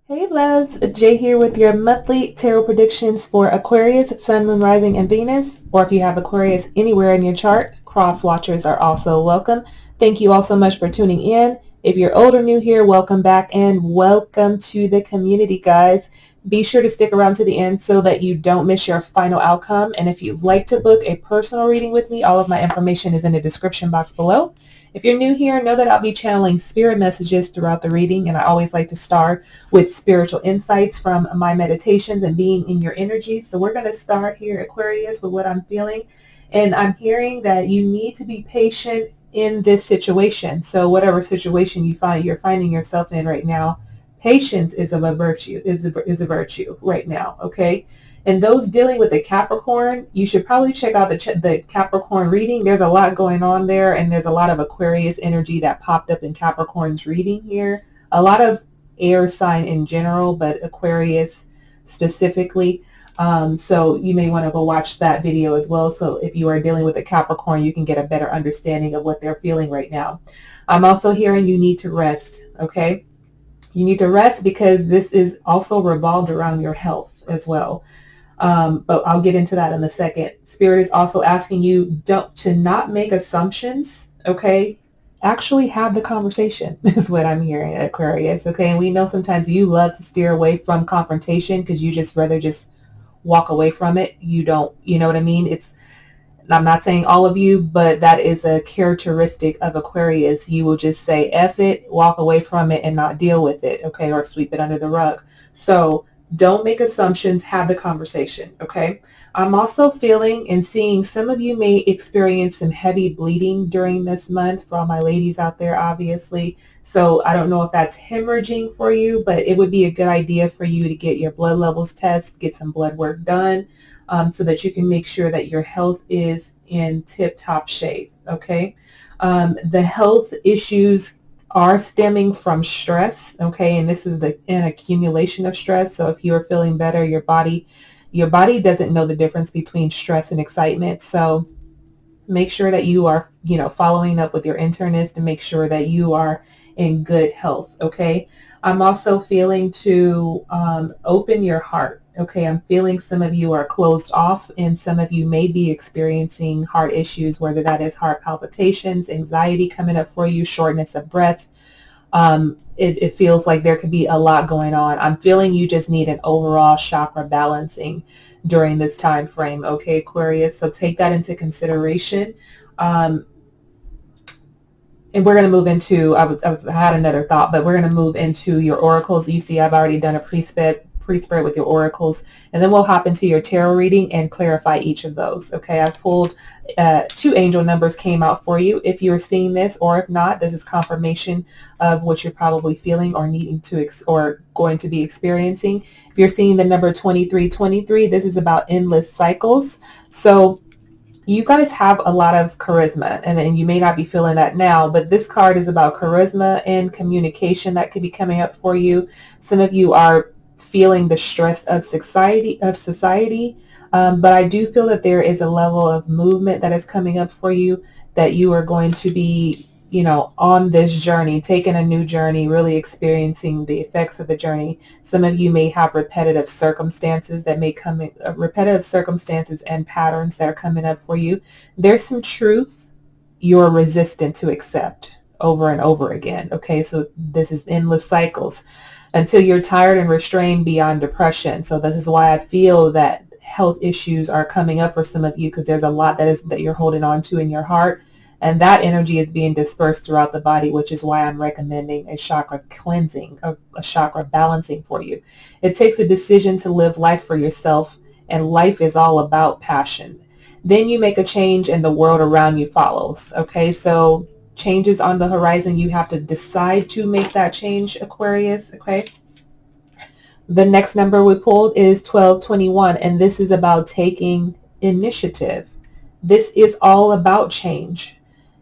Hey loves, Jay here with your monthly tarot predictions for Aquarius, Sun, Moon, Rising, and Venus. Or if you have Aquarius anywhere in your chart, cross watchers are also welcome. Thank you all so much for tuning in. If you're old or new here, welcome back and welcome to the community, guys. Be sure to stick around to the end so that you don't miss your final outcome. And if you'd like to book a personal reading with me, all of my information is in the description box below. If you're new here, know that I'll be channeling spirit messages throughout the reading, and I always like to start with spiritual insights from my meditations and being in your energy. So we're going to start here, Aquarius, with what I'm feeling. And I'm hearing that you need to be patient in this situation. So whatever situation you're finding yourself in right now, patience is a virtue, is a virtue right now, okay? And those dealing with the Capricorn, you should probably check out the Capricorn reading. There's a lot going on there, and there's a lot of Aquarius energy that popped up in Capricorn's reading here. A lot of air sign in general, but Aquarius specifically. So you may want to go watch that video as well. So if you are dealing with a Capricorn, you can get a better understanding of what they're feeling right now. I'm also hearing you need to rest, okay? You need to rest because this is also revolved around your health as well. But I'll get into that in a second. Spirit is also asking you to not make assumptions, okay? Actually have the conversation is what I'm hearing at Aquarius, okay? And we know sometimes you love to steer away from confrontation because you just rather just walk away from it. You don't, you know what I mean? I'm not saying all of you, but that is a characteristic of Aquarius. You will just say F it, walk away from it, and not deal with it, okay? Or sweep it under the rug. So don't make assumptions, have the conversation, okay? I'm also feeling and seeing some of you may experience some heavy bleeding during this month, for all my ladies out there, obviously. So I don't know if that's hemorrhaging for you, but it would be a good idea for you to get your blood levels tested, get some blood work done, so that you can make sure that your health is in tip-top shape, okay? The health issues are stemming from stress, okay? And this is an accumulation of stress. So if you're feeling better, your body doesn't know the difference between stress and excitement. So make sure that you are, following up with your internist to make sure that you are in good health, okay? I'm also feeling to open your heart, okay? I'm feeling some of you are closed off, and some of you may be experiencing heart issues, whether that is heart palpitations, anxiety coming up for you, shortness of breath. It feels like there could be a lot going on. I'm feeling you just need an overall chakra balancing during this time frame, okay, Aquarius? So take that into consideration. And we're going to move into, I had another thought, but we're going to move into your oracles. You see, I've already done a pre-spread with your oracles, and then we'll hop into your tarot reading and clarify each of those. Okay, I pulled 2 angel numbers came out for you. If you're seeing this, or if not, this is confirmation of what you're probably feeling or needing to or going to be experiencing. If you're seeing the number 2323, this is about endless cycles. So you guys have a lot of charisma, and you may not be feeling that now, but this card is about charisma and communication that could be coming up for you. Some of you are feeling the stress of society, but I do feel that there is a level of movement that is coming up for you, that you are going to be, on this journey, taking a new journey, really experiencing the effects of the journey. Some of you may have repetitive circumstances that may come in, repetitive circumstances and patterns that are coming up for you. There's some truth you're resistant to accept over and over again. Okay, so this is endless cycles until you're tired and restrained beyond depression. So this is why I feel that health issues are coming up for some of you, because there's a lot that you're holding on to in your heart. And that energy is being dispersed throughout the body, which is why I'm recommending a chakra cleansing, a chakra balancing for you. It takes a decision to live life for yourself, and life is all about passion. Then you make a change and the world around you follows. Okay, so changes on the horizon. You have to decide to make that change, Aquarius, okay? The next number we pulled is 1221, and this is about taking initiative. This is all about change.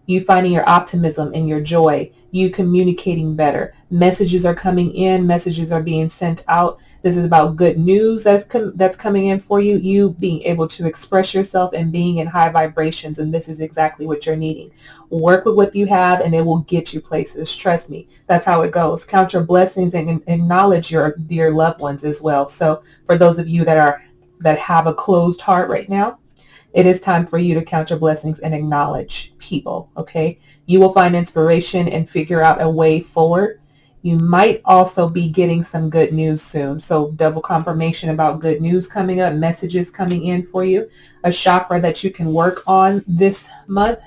You finding your optimism and your joy, you communicating better. Messages are coming in. Messages are being sent out. This is about good news that's coming in for you. You being able to express yourself and being in high vibrations. And this is exactly what you're needing. Work with what you have and it will get you places. Trust me. That's how it goes. Count your blessings and acknowledge your dear loved ones as well. So for those of you that have a closed heart right now, it is time for you to count your blessings and acknowledge people, okay? You will find inspiration and figure out a way forward. You might also be getting some good news soon. So double confirmation about good news coming up, messages coming in for you. A chakra that you can work on this month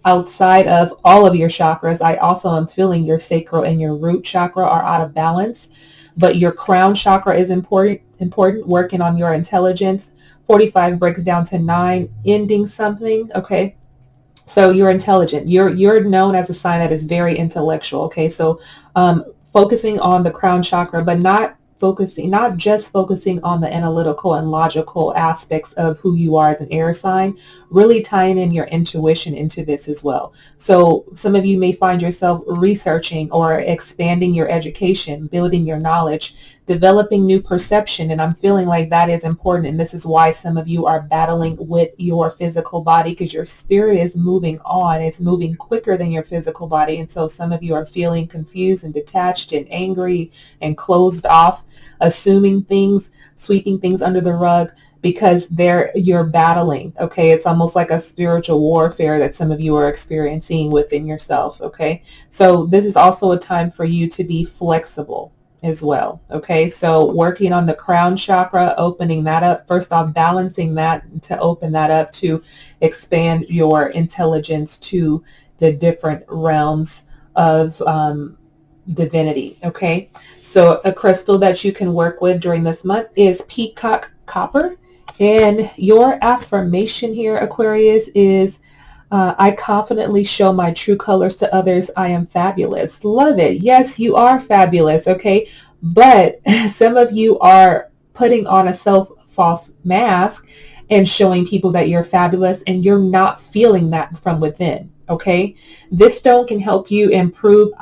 outside of all of your chakras. I also am feeling your sacral and your root chakra are out of balance, but your crown chakra is important, working on your intelligence. 45 breaks down to 9, ending something, okay? So you're intelligent. You're known as a sign that is very intellectual, okay? So focusing on the crown chakra, but not just focusing on the analytical and logical aspects of who you are as an air sign, really tying in your intuition into this as well. So some of you may find yourself researching or expanding your education, building your knowledge, developing new perception. And I'm feeling like that is important. And this is why some of you are battling with your physical body, because your spirit is moving on. It's moving quicker than your physical body. And so some of you are feeling confused and detached and angry and closed off, assuming things, sweeping things under the rug because you're battling. Okay. It's almost like a spiritual warfare that some of you are experiencing within yourself. Okay. So this is also a time for you to be flexible as well. Okay, so working on the crown chakra, opening that up. First off, balancing that to open that up to expand your intelligence to the different realms of divinity. Okay, so a crystal that you can work with during this month is peacock copper. And your affirmation here, Aquarius, is I confidently show my true colors to others. I am fabulous. Love it. Yes, you are fabulous. Okay. But some of you are putting on a false mask and showing people that you're fabulous and you're not feeling that from within. Okay. This stone can help you improve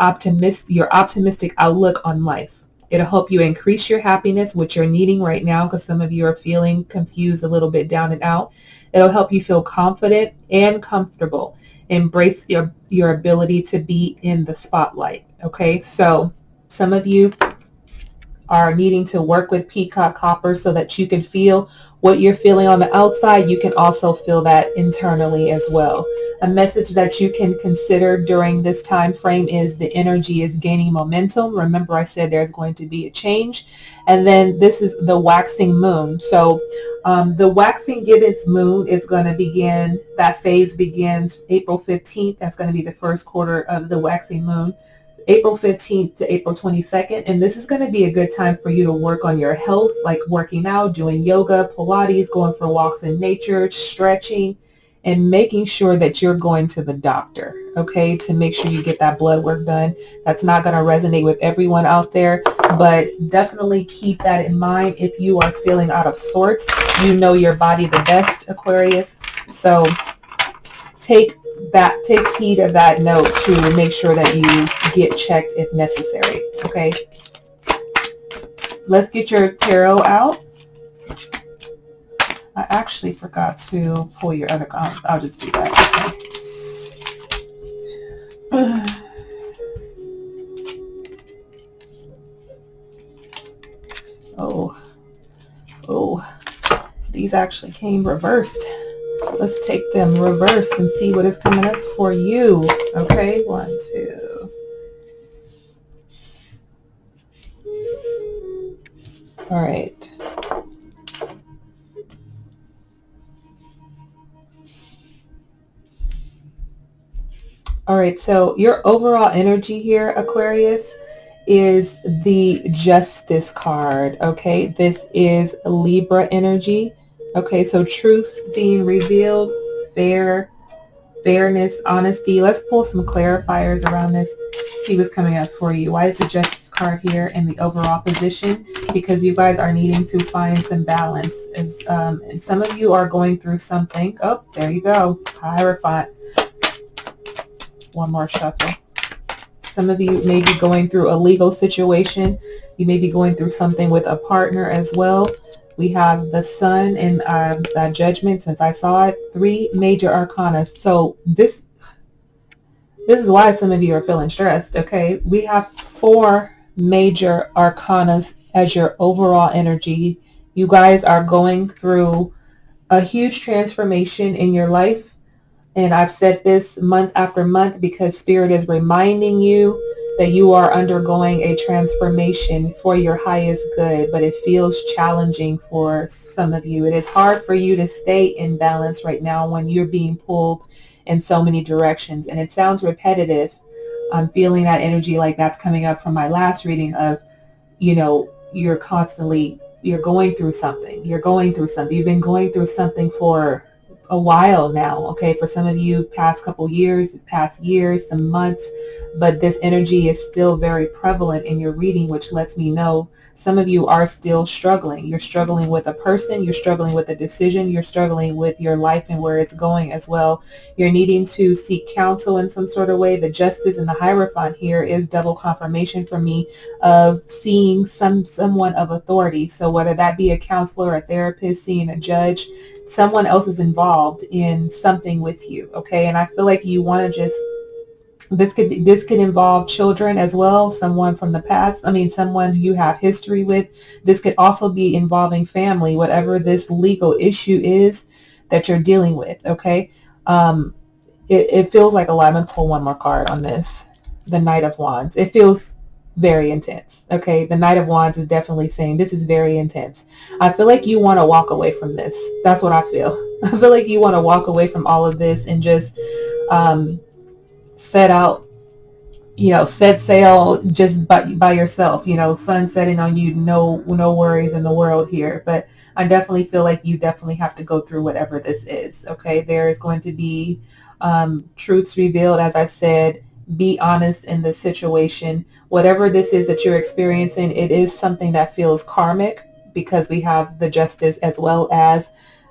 your optimistic outlook on life. It'll help you increase your happiness, which you're needing right now because some of you are feeling confused, a little bit down and out. It'll help you feel confident and comfortable. Embrace your ability to be in the spotlight. Okay, so some of you are needing to work with peacock copper so that you can feel what you're feeling on the outside. You can also feel that internally as well. A message that you can consider during this time frame is the energy is gaining momentum. Remember, I said there's going to be a change. And then this is the waxing moon. So the waxing gibbous moon is going to begin, that phase begins April 15th. That's going to be the first quarter of the waxing moon. April 15th to April 22nd. And this is going to be a good time for you to work on your health, like working out, doing yoga, Pilates, going for walks in nature, stretching, and making sure that you're going to the doctor, okay, to make sure you get that blood work done. That's not going to resonate with everyone out there, but definitely keep that in mind. If you are feeling out of sorts, you know your body the best, Aquarius. So take heed of that note to make sure that you get checked if necessary. Okay, let's get your tarot out. I actually forgot to pull your other cards. I'll just do that. Okay. Oh, these actually came reversed. Let's take them reverse and see what is coming up for you. Okay, 1, 2. All right. All right, so your overall energy here, Aquarius, is the Justice card. Okay, this is Libra energy. Okay, so truth being revealed, fairness, honesty. Let's pull some clarifiers around this, see what's coming up for you. Why is the Justice card here in the overall position? Because you guys are needing to find some balance. And some of you are going through something. Oh, there you go. Hierophant. One more shuffle. Some of you may be going through a legal situation. You may be going through something with a partner as well. We have the Sun and the Judgment. Since I saw it, 3 major arcana. So this is why some of you are feeling stressed. Okay, we have 4 major arcanas as your overall energy. You guys are going through a huge transformation in your life. And I've said this month after month because Spirit is reminding you that you are undergoing a transformation for your highest good, but it feels challenging for some of you. It is hard for you to stay in balance right now when you're being pulled in so many directions. And it sounds repetitive. I'm feeling that energy like that's coming up from my last reading of, you know, you're going through something. You're going through something. You've been going through something for a while now. Okay, for some of you, past couple years, past years, some months, but this energy is still very prevalent in your reading, which lets me know some of you are still struggling. You're struggling with a person, you're struggling with a decision, you're struggling with your life and where it's going as well. You're needing to seek counsel in some sort of way. The Justice and the Hierophant here is double confirmation for me of seeing someone of authority. So whether that be a counselor, a therapist, seeing a judge, someone else is involved in something with you. Okay, and I feel like you want to just, this could involve children as well, someone from the past. I mean, someone you have history with. This could also be involving family, whatever this legal issue is that you're dealing with. Okay, it feels like a lot. I'm gonna pull one more card on this. The Knight of Wands. It feels very intense. Okay, the Knight of Wands is definitely saying this is very intense. I feel like you want to walk away from this. That's what I feel. I feel like you want to walk away from all of this and just set out, set sail just by yourself, sun setting on you, no worries in the world here. But I definitely feel like you definitely have to go through whatever this is. Okay, there is going to be truths revealed. As I've said, be honest in the situation. Whatever this is that you're experiencing, it is something that feels karmic because we have the Justice as well as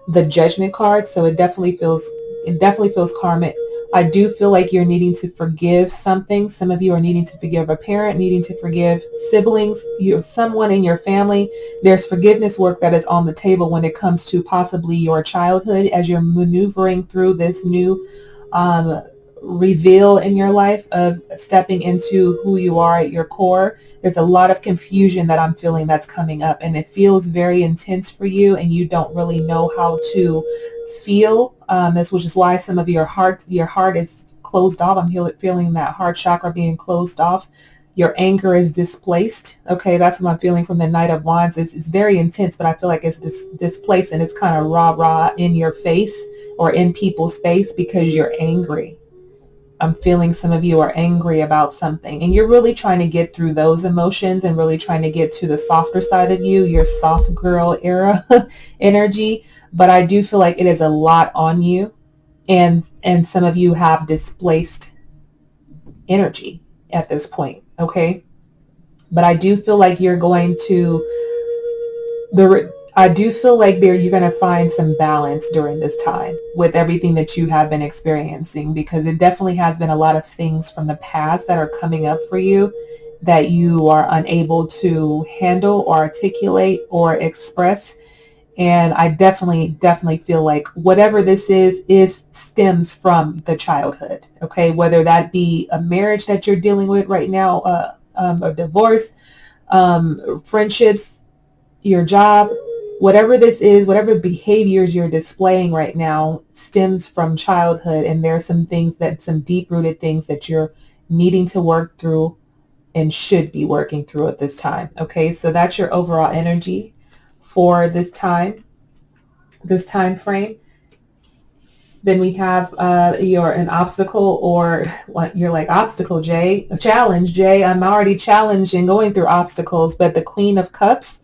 the Judgment card. So it definitely feels karmic. I do feel like you're needing to forgive something. Some of you are needing to forgive a parent, needing to forgive siblings, someone in your family. There's forgiveness work that is on the table when it comes to possibly your childhood as you're maneuvering through this new reveal in your life of stepping into who you are at your core. There's a lot of confusion that I'm feeling that's coming up, and it feels very intense for you, and you don't really know how to feel, which is why some of your heart is closed off. I'm feeling that heart chakra being closed off. Your anger is displaced. Okay, that's what I'm feeling from the Knight of Wands. It's very intense, but I feel like it's displaced, and it's kind of rah in your face or in people's face because you're angry. I'm feeling some of you are angry about something, and you're really trying to get through those emotions and really trying to get to the softer side of you, your soft girl era energy. But I do feel like it is a lot on you, and some of you have displaced energy at this point. Okay, but I do feel like you're going to you're going to find some balance during this time with everything that you have been experiencing, because it definitely has been a lot of things from the past that are coming up for you that you are unable to handle or articulate or express. And I definitely feel like whatever this is stems from the childhood. Okay, whether that be a marriage that you're dealing with right now, a divorce, friendships, your job, whatever this is, whatever behaviors you're displaying right now stems from childhood. And there are some deep-rooted things that you're needing to work through and should be working through at this time. Okay, so that's your overall energy for this time frame. Then we have you're an obstacle, or what you're like, obstacle Jay, a challenge Jay. I'm already challenged and going through obstacles. But the Queen of Cups,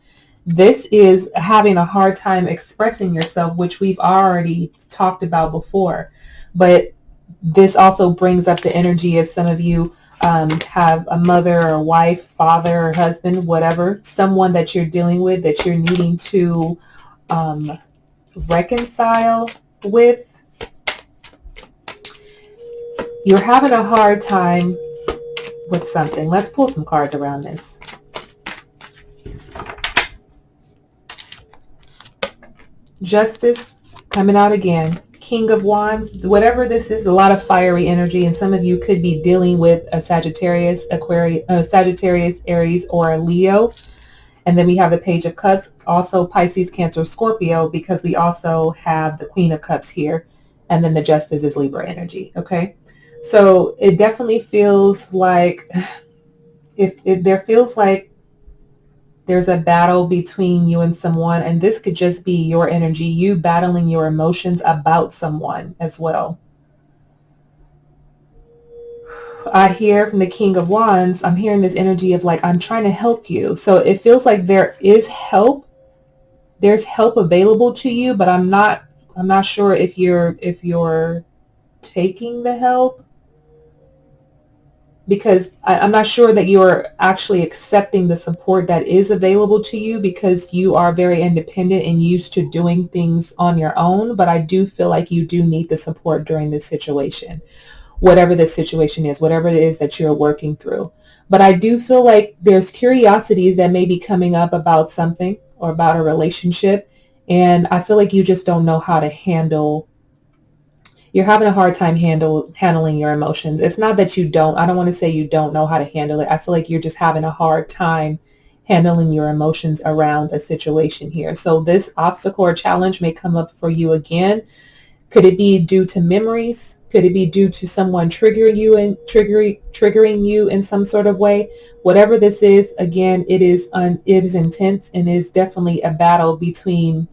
this is having a hard time expressing yourself, which we've already talked about before. But this also brings up the energy of some of you have a mother or wife, father or husband, whatever, someone that you're dealing with that you're needing to reconcile with. You're having a hard time with something. Let's pull some cards around this. Justice coming out again. King of Wands. Whatever this is, a lot of fiery energy, and some of you could be dealing with a Sagittarius, Aquarius, Sagittarius, Aries, or a Leo. And then we have the Page of Cups, also Pisces, Cancer, Scorpio, because we also have the Queen of Cups here. And then the Justice is Libra energy. Okay. So it definitely feels like, if there feels like there's a battle between you and someone, and this could just be your energy, you battling your emotions about someone as well. I hear from the King of Wands, I'm hearing this energy of like, I'm trying to help you. So it feels like there is help. There's help available to you, but I'm not sure if you're taking the help, because I'm not sure that you're actually accepting the support that is available to you, because you are very independent and used to doing things on your own. But I do feel like you do need the support during this situation, whatever the situation is, whatever it is that you're working through. But I do feel like there's curiosities that may be coming up about something or about a relationship. And I feel like you just don't know how to handle. You're having a hard time handling your emotions. It's not that you don't. I don't want to say you don't know how to handle it. I feel like you're just having a hard time handling your emotions around a situation here. So this obstacle or challenge may come up for you again. Could it be due to memories? Could it be due to someone triggering you in some sort of way? Whatever this is, again, it is intense, and is definitely a battle between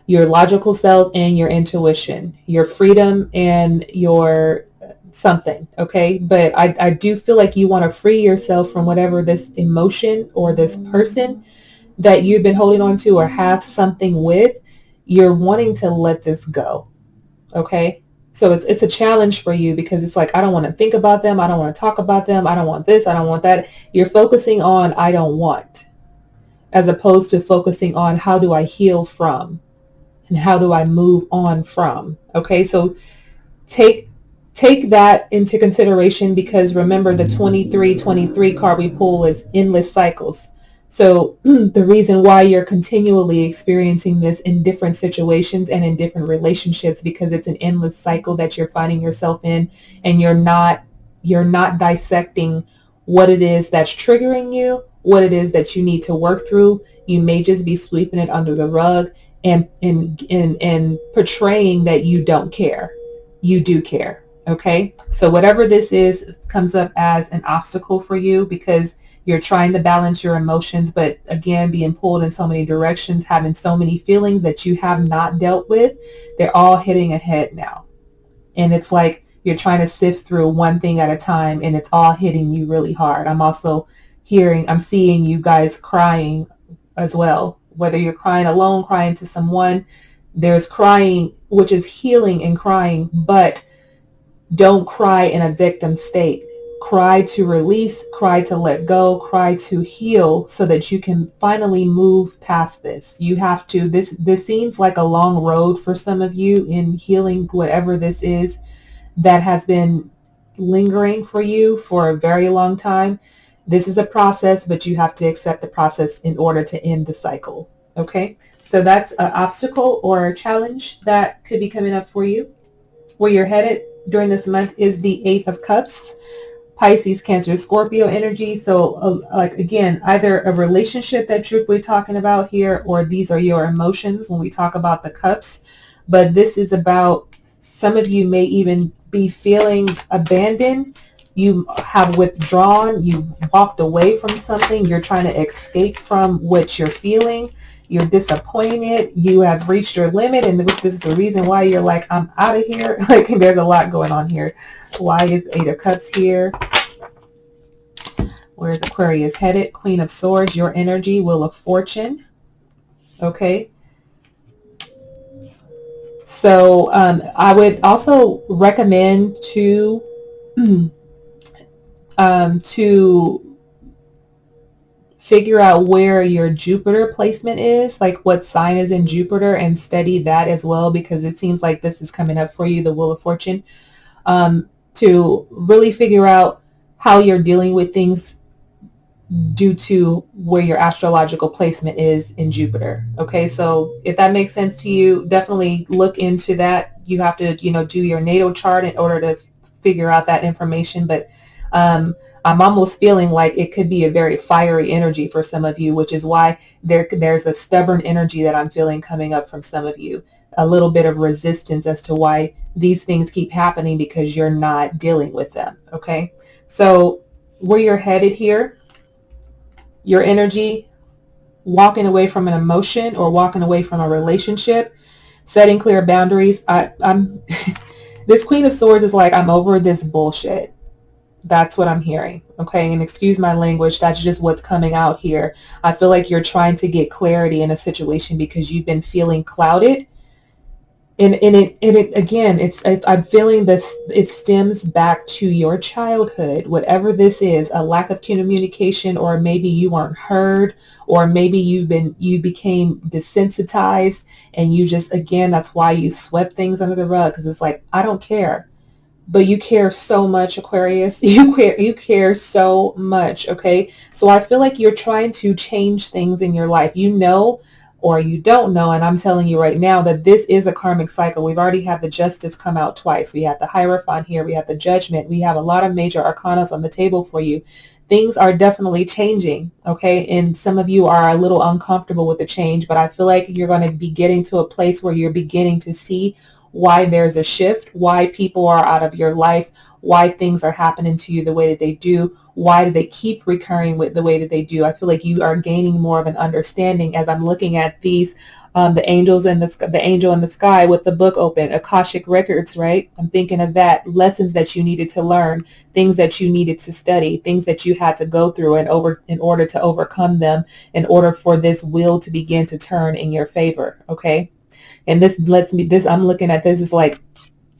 your logical self and your intuition, your freedom and your something. Okay. But I do feel like you want to free yourself from whatever this emotion or this person that you've been holding on to or have something with. You're wanting to let this go. Okay. So it's a challenge for you, because it's like, I don't want to think about them. I don't want to talk about them. I don't want this. I don't want that. You're focusing on, I don't want, as opposed to focusing on, how do I heal from? And how do I move on from? Okay, so take that into consideration, because remember, the 23 card we pull is endless cycles. So the reason why you're continually experiencing this in different situations and in different relationships, because it's an endless cycle that you're finding yourself in, and you're not dissecting what it is that's triggering you, what it is that you need to work through. You may just be sweeping it under the rug and portraying that you don't care. You do care. Okay. So whatever this is comes up as an obstacle for you, because you're trying to balance your emotions, but again, being pulled in so many directions, having so many feelings that you have not dealt with, they're all hitting a head now. And it's like you're trying to sift through one thing at a time, and it's all hitting you really hard. I'm seeing you guys crying as well. Whether you're crying alone, crying to someone, there's crying, which is healing and crying, but don't cry in a victim state. Cry to release, cry to let go, cry to heal, so that you can finally move past this. You have to, this seems like a long road for some of you in healing whatever this is that has been lingering for you for a very long time. This is a process, but you have to accept the process in order to end the cycle. Okay, so that's an obstacle or a challenge that could be coming up for you. Where you're headed during this month is the 8 of Cups, Pisces, Cancer, Scorpio energy. So like, again, either a relationship that we're talking about here, or these are your emotions when we talk about the cups. But this is about, some of you may even be feeling abandoned. You have withdrawn, you walked away from something, you're trying to escape from what you're feeling, you're disappointed, you have reached your limit, and this is the reason why you're like, I'm out of here. Like, there's a lot going on here. Why is 8 of Cups here? Where is Aquarius headed? Queen of Swords, your energy, Wheel of Fortune. Okay. So I would also recommend to figure out where your Jupiter placement is, like what sign is in Jupiter, and study that as well, because it seems like this is coming up for you, the Wheel of Fortune, to really figure out how you're dealing with things due to where your astrological placement is in Jupiter. Okay, so if that makes sense to you, definitely look into that. You have to, do your natal chart in order to figure out that information. But um, I'm almost feeling like it could be a very fiery energy for some of you, which is why there's a stubborn energy that I'm feeling coming up from some of you. A little bit of resistance as to why these things keep happening because you're not dealing with them. Okay, so where you're headed here, your energy, walking away from an emotion or walking away from a relationship, setting clear boundaries. I'm this Queen of Swords is like, I'm over this bullshit. That's what I'm hearing. Okay, and excuse my language, that's just what's coming out here. I feel like you're trying to get clarity in a situation because you've been feeling clouded. And it again, I'm feeling this, it stems back to your childhood, whatever this is, a lack of communication, or maybe you weren't heard, or maybe you became desensitized, and you just, again, that's why you swept things under the rug, because it's like, I don't care. But you care so much, Aquarius. You care so much, okay? So I feel like you're trying to change things in your life. Or you don't know, and I'm telling you right now that this is a karmic cycle. We've already had the Justice come out twice. We have the Hierophant here. We have the Judgment. We have a lot of major arcanas on the table for you. Things are definitely changing, okay? And some of you are a little uncomfortable with the change, but I feel like you're going to be getting to a place where you're beginning to see why there's a shift, why people are out of your life, why things are happening to you the way that they do, why do they keep recurring with the way that they do. I feel like you are gaining more of an understanding as I'm looking at these, the angels and the angel in the sky with the book open, Akashic records, right? I'm thinking of that, lessons that you needed to learn, things that you needed to study, things that you had to go through in order to overcome them, in order for this wheel to begin to turn in your favor, okay? And I'm looking at this as like,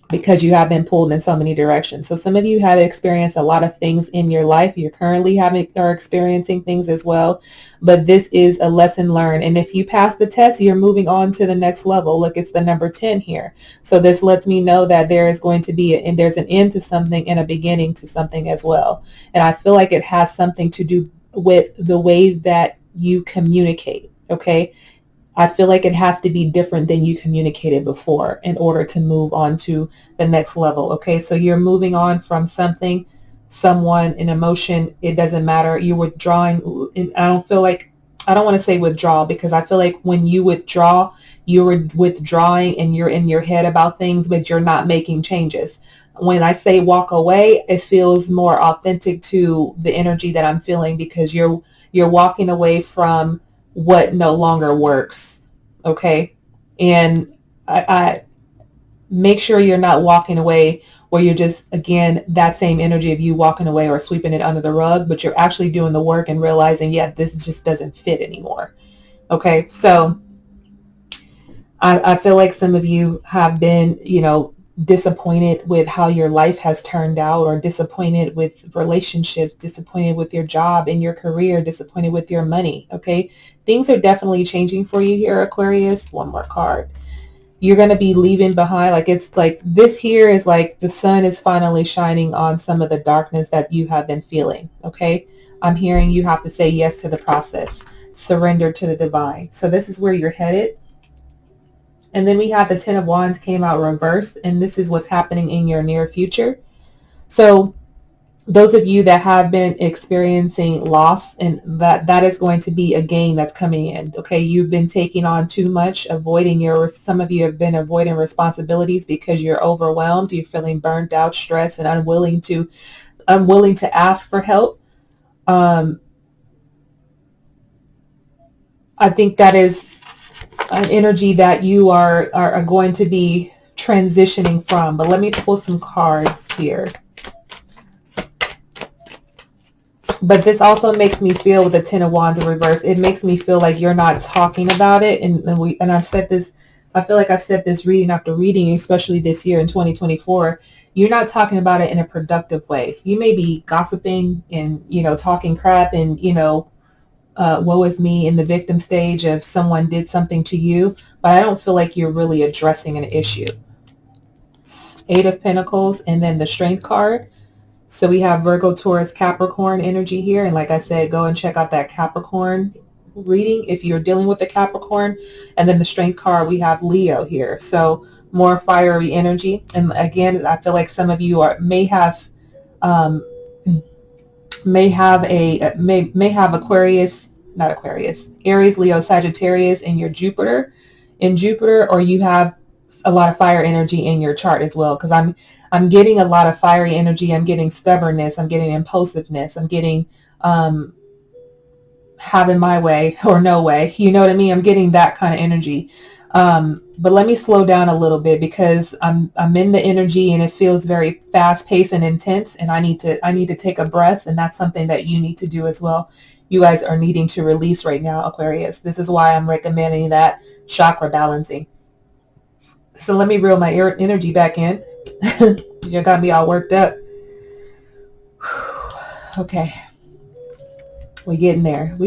because you have been pulled in so many directions. So some of you have experienced a lot of things in your life. You're currently are experiencing things as well, but this is a lesson learned. And if you pass the test, you're moving on to the next level. Look, it's the number 10 here. So this lets me know that there is going to be, and there's an end to something and a beginning to something as well. And I feel like it has something to do with the way that you communicate. Okay. I feel like it has to be different than you communicated before in order to move on to the next level. Okay, so you're moving on from something, someone, an emotion, it doesn't matter. You're withdrawing. And I don't want to say withdraw, because I feel like when you withdraw, you're withdrawing and you're in your head about things, but you're not making changes. When I say walk away, it feels more authentic to the energy that I'm feeling, because you're walking away from what no longer works. Okay. And I make sure you're not walking away where you're just, again, that same energy of you walking away or sweeping it under the rug, but you're actually doing the work and realizing, yeah, this just doesn't fit anymore. Okay. So I feel like some of you have been, disappointed with how your life has turned out, or disappointed with relationships, disappointed with your job and your career, disappointed with your money. Okay. Things are definitely changing for you here, Aquarius. One more card. You're going to be leaving behind. Like, it's like this here is like the sun is finally shining on some of the darkness that you have been feeling. Okay. I'm hearing you have to say yes to the process, surrender to the divine. So this is where you're headed. And then we have the 10 of Wands came out reversed, and this is what's happening in your near future. So those of you that have been experiencing loss, and that is going to be a gain that's coming in. Okay, you've been taking on too much, some of you have been avoiding responsibilities because you're overwhelmed, you're feeling burned out, stressed, and unwilling to ask for help. I think that is an energy that you are going to be transitioning from. But let me pull some cards here. But this also makes me feel, with the 10 of Wands in reverse, it makes me feel like you're not talking about it. And I've said this, I feel like I've said this reading after reading, especially this year in 2024, you're not talking about it in a productive way. You may be gossiping and, talking crap and, woe is me in the victim stage of someone did something to you, but I don't feel like you're really addressing an issue. 8 of Pentacles and then the Strength card. So we have Virgo, Taurus, Capricorn energy here. And like I said, go and check out that Capricorn reading if you're dealing with the Capricorn. And then the strength card, we have Leo here. So more fiery energy. And again, I feel like some of you um, may have Aquarius, not Aquarius, Aries, Leo, Sagittarius in your Jupiter, or you have a lot of fire energy in your chart as well. Because I'm getting a lot of fiery energy. I'm getting stubbornness. I'm getting impulsiveness. I'm getting having my way or no way. You know what I mean? I'm getting that kind of energy. But let me slow down a little bit because I'm in the energy and it feels very fast paced and intense, and I need to take a breath, and that's something that you need to do as well. You guys are needing to release right now, Aquarius. This is why I'm recommending that chakra balancing. So let me reel my energy back in. You got me all worked up. Okay. We getting there.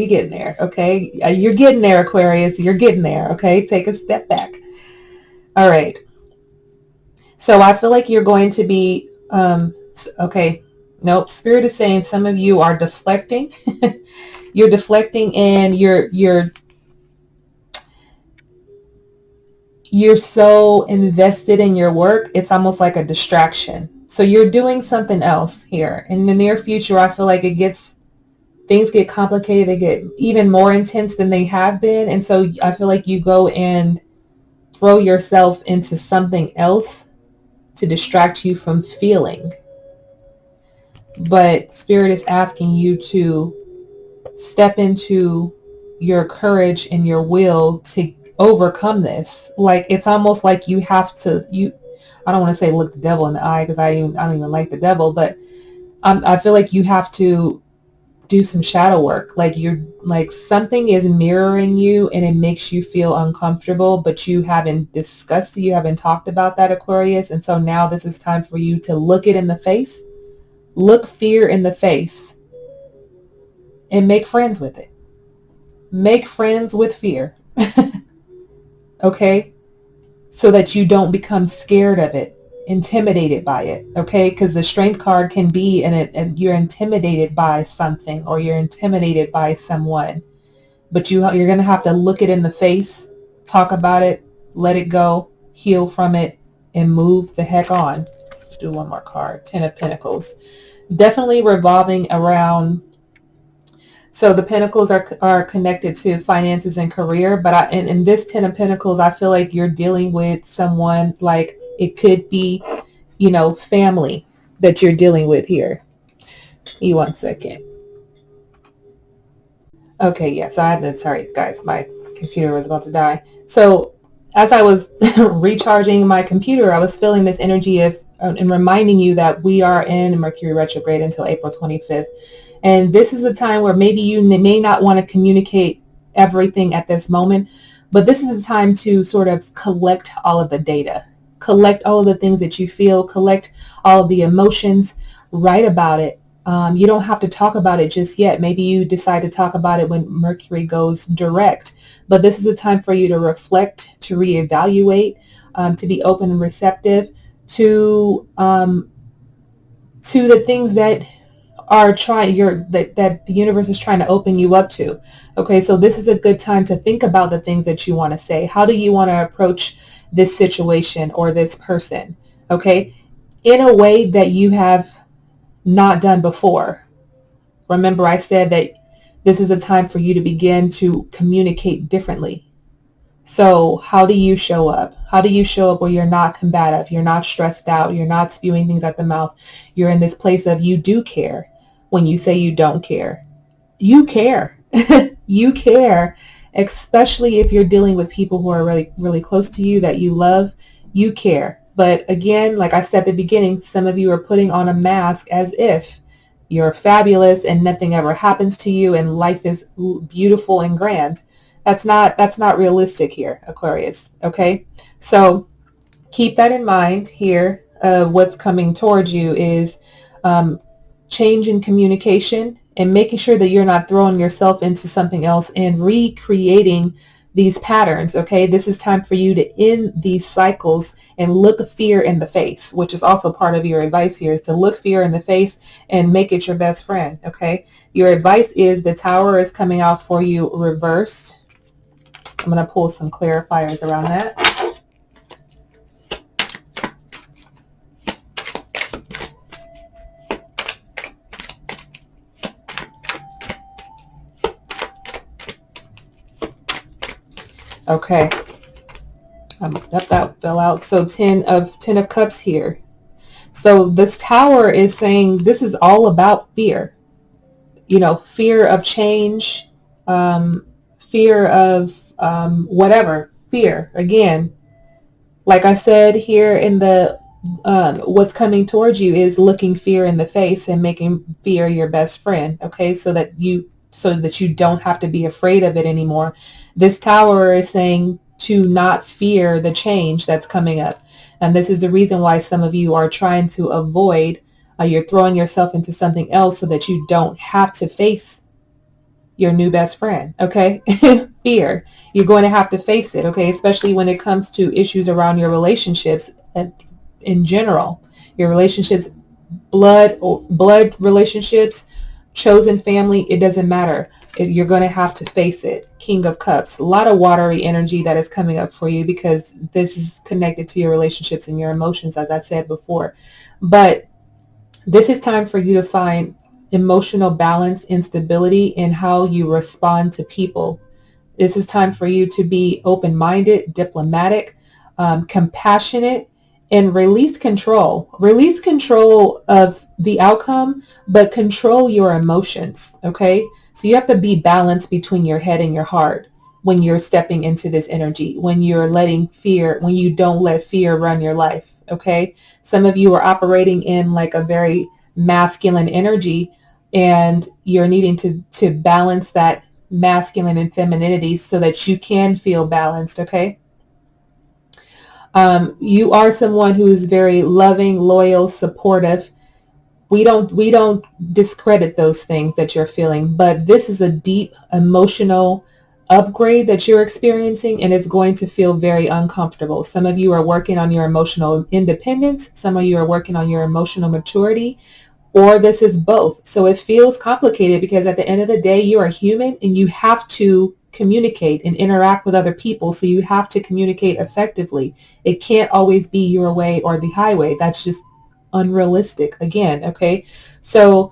Okay. You're getting there, Aquarius. You're getting there. Okay. Take a step back. All right. So I feel like you're going to be, okay. Nope. Spirit is saying some of you are deflecting. You're deflecting and you're so invested in your work. It's almost like a distraction. So you're doing something else here. In the near future, I feel like things get complicated. They get even more intense than they have been. And so I feel like you go and throw yourself into something else to distract you from feeling. But Spirit is asking you to step into your courage and your will to overcome this. Like, it's almost like you have to, I don't want to say look the devil in the eye because I don't even like the devil, but I feel like you have to do some shadow work. Like something is mirroring you and it makes you feel uncomfortable, but you haven't discussed it. You haven't talked about that, Aquarius. And so now this is time for you to look it in the face, look fear in the face, and make friends with it. Make friends with fear. Okay? So that you don't become scared of it, intimidated by it. Okay? Because the strength card can be and you're intimidated by something or you're intimidated by someone. But you're going to have to look it in the face, talk about it, let it go, heal from it, and move the heck on. Let's do one more card. 10 of Pentacles. Definitely revolving around. So the Pentacles are connected to finances and career, but in this 10 of Pentacles, I feel like you're dealing with someone, like it could be, family that you're dealing with here. Give me 1 second. Okay, yes, sorry guys, my computer was about to die. So as I was recharging my computer, I was feeling this energy of, and reminding you that we are in Mercury retrograde until April 25th. And this is a time where maybe you may not want to communicate everything at this moment, but this is a time to sort of collect all of the data, collect all of the things that you feel, collect all of the emotions, write about it. You don't have to talk about it just yet. Maybe you decide to talk about it when Mercury goes direct, but this is a time for you to reflect, to reevaluate, to be open and receptive to the things that are that the universe is trying to open you up to. Okay, so this is a good time to think about the things that you want to say. How do you want to approach this situation or this person? Okay, in a way that you have not done before. Remember, I said that this is a time for you to begin to communicate differently. So how do you show up? How do you show up where you're not combative, you're not stressed out, you're not spewing things at the mouth? You're in this place of you do care. When you say you don't care, you care. You care, especially if you're dealing with people who are really, really close to you that you love. You care. But again, like I said at the beginning, some of you are putting on a mask as if you're fabulous and nothing ever happens to you and life is beautiful and grand. That's not realistic here, Aquarius. Okay, so keep that in mind here. What's coming towards you is change in communication and making sure that you're not throwing yourself into something else and recreating these patterns. Okay, this is time for you to end these cycles and look fear in the face, which is also part of your advice here, is to look fear in the face and make it your best friend. Okay, your advice is the Tower is coming out for you reversed. I'm going to pull some clarifiers around that. Okay, that fell out. So 10 of Cups here. So this Tower is saying this is all about fear. You know, fear of change, fear of whatever. Fear. Again, like I said here in the what's coming towards you is looking fear in the face and making fear your best friend. Okay, so that you don't have to be afraid of it anymore. This Tower is saying to not fear the change that's coming up. And this is the reason why some of you are trying to avoid, you're throwing yourself into something else so that you don't have to face your new best friend. Okay. Fear. You're going to have to face it. Okay. Especially when it comes to issues around your relationships and in general, your relationships, blood relationships, chosen family, it doesn't matter. You're going to have to face it. King of Cups, a lot of watery energy that is coming up for you because this is connected to your relationships and your emotions, as I said before. But this is time for you to find emotional balance and stability in how you respond to people. This is time for you to be open-minded, diplomatic, compassionate, and release control. Release control of the outcome, but control your emotions, okay? So you have to be balanced between your head and your heart when you're stepping into this energy, when you're letting fear, when you don't let fear run your life, okay? Some of you are operating in like a very masculine energy, and you're needing to balance that masculine and femininity so that you can feel balanced, okay? You are someone who is very loving, loyal, supportive. We don't discredit those things that you're feeling, but this is a deep emotional upgrade that you're experiencing, and it's going to feel very uncomfortable. Some of you are working on your emotional independence. Some of you are working on your emotional maturity, or this is both. So it feels complicated because at the end of the day, you are human and you have to communicate and interact with other people. So you have to communicate effectively. It can't always be your way or the highway. That's just unrealistic again. Okay. So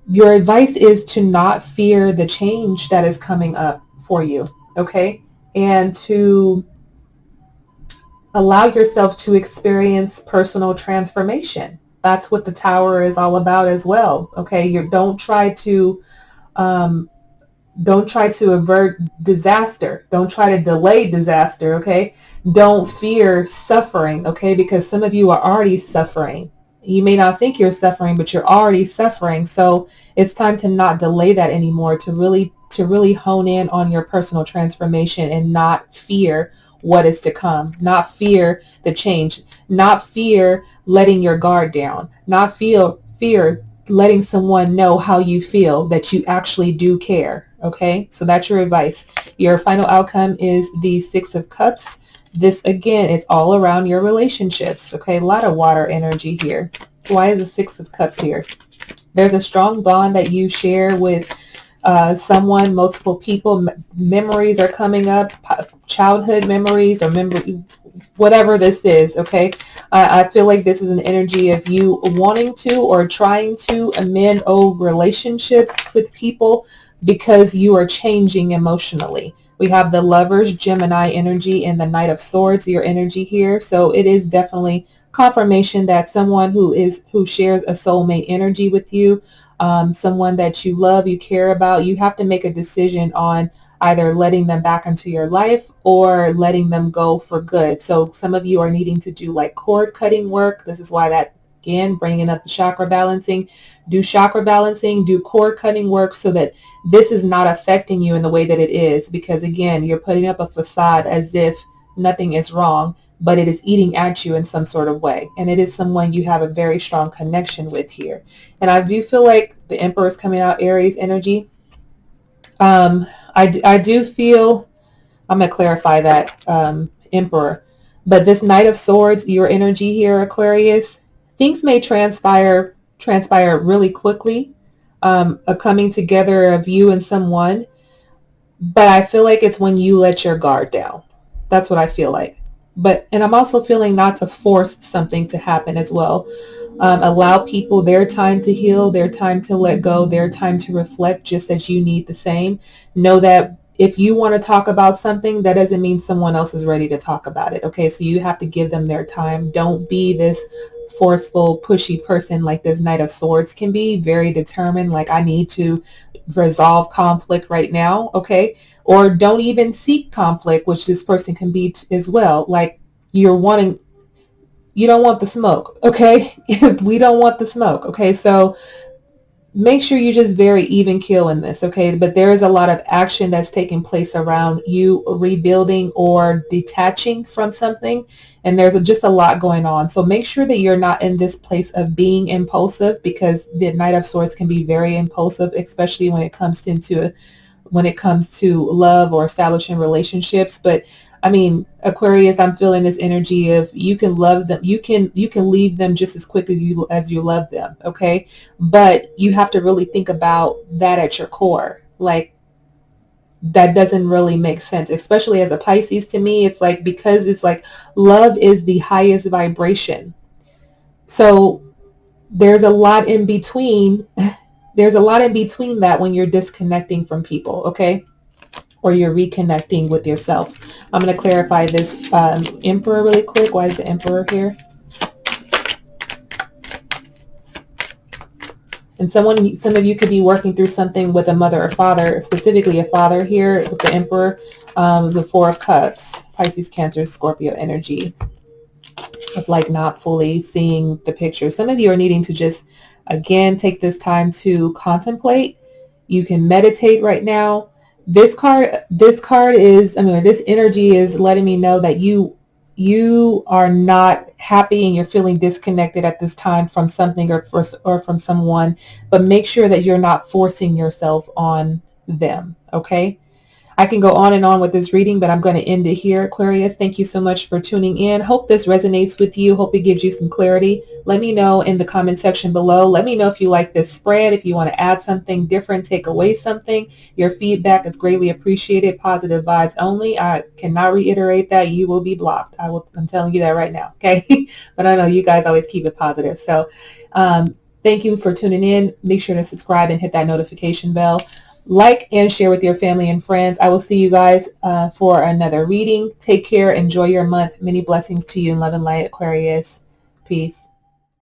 your advice is to not fear the change that is coming up for you. Okay. And to allow yourself to experience personal transformation. That's what the Tower is all about as well. Okay. Don't try to avert disaster. Don't try to delay disaster. Okay. Don't fear suffering. Okay. Because some of you are already suffering. You may not think you're suffering, but you're already suffering. So it's time to not delay that anymore, to really hone in on your personal transformation and not fear what is to come, not fear the change, not fear letting your guard down, not fear letting someone know how you feel, that you actually do care. Okay, so that's your advice. Your final outcome is the Six of Cups. This again, it's all around your relationships. Okay, a lot of water energy here. Why is the Six of Cups here? There's a strong bond that you share with someone, multiple people. Memories are coming up, childhood memories or whatever this is. Okay, I feel like this is an energy of you wanting to or trying to amend old relationships with people because you are changing emotionally. We have the Lovers, Gemini energy, and the Knight of Swords, your energy here. So it is definitely confirmation that someone who shares a soulmate energy with you, someone that you love, you care about, you have to make a decision on either letting them back into your life or letting them go for good. So some of you are needing to do like cord cutting work. This is why that, again, bringing up the chakra balancing. Do chakra balancing, do cord cutting work so that this is not affecting you in the way that it is. Because again, you're putting up a facade as if nothing is wrong, but it is eating at you in some sort of way. And it is someone you have a very strong connection with here. And I do feel like the Emperor is coming out, Aries energy. I do feel I'm going to clarify that, Emperor. But this Knight of Swords, your energy here, Aquarius, things may transpire really quickly, a coming together of you and someone. But I feel like it's when you let your guard down. That's what I feel like. And I'm also feeling not to force something to happen as well. Allow people their time to heal, their time to let go, their time to reflect, just as you need the same. Know that if you want to talk about something, that doesn't mean someone else is ready to talk about it. Okay, so you have to give them their time. Don't be this forceful, pushy person like this Knight of Swords can be. Very determined, like I need to resolve conflict right now. Okay, or don't even seek conflict, which this person can be as well. Like you don't want the smoke. Okay, we don't want the smoke. Okay, so make sure you just very even keel in this. Okay, but there is a lot of action that's taking place around you rebuilding or detaching from something, and there's just a lot going on. So make sure that you're not in this place of being impulsive, because the Knight of Swords can be very impulsive, especially when it comes to love or establishing relationships. But I mean, Aquarius, I'm feeling this energy of you can love them. You can leave them just as quick as you love them. Okay. But you have to really think about that at your core. Like that doesn't really make sense, especially as a Pisces. To me, it's like, because it's like love is the highest vibration. So there's a lot in between. There's a lot in between that when you're disconnecting from people. Okay. Or you're reconnecting with yourself. I'm going to clarify this Emperor really quick. Why is the Emperor here? And some of you could be working through something with a mother or father, specifically a father here with the Emperor. The Four of Cups, Pisces, Cancer, Scorpio energy of like not fully seeing the picture. Some of you are needing to just, again, take this time to contemplate. You can meditate right now. This card is, this energy is letting me know that you are not happy and you're feeling disconnected at this time from something or from someone, but make sure that you're not forcing yourself on them. Okay. I can go on and on with this reading, but I'm going to end it here, Aquarius. Thank you so much for tuning in. Hope this resonates with you. Hope it gives you some clarity. Let me know in the comment section below. Let me know if you like this spread, if you want to add something different, take away something. Your feedback is greatly appreciated. Positive vibes only. I cannot reiterate that. You will be blocked. I'm telling you that right now. Okay. But I know you guys always keep it positive. So thank you for tuning in. Make sure to subscribe and hit that notification bell. Like and share with your family and friends. I will see you guys for another reading. Take care. Enjoy your month. Many blessings to you in love and light, Aquarius. Peace.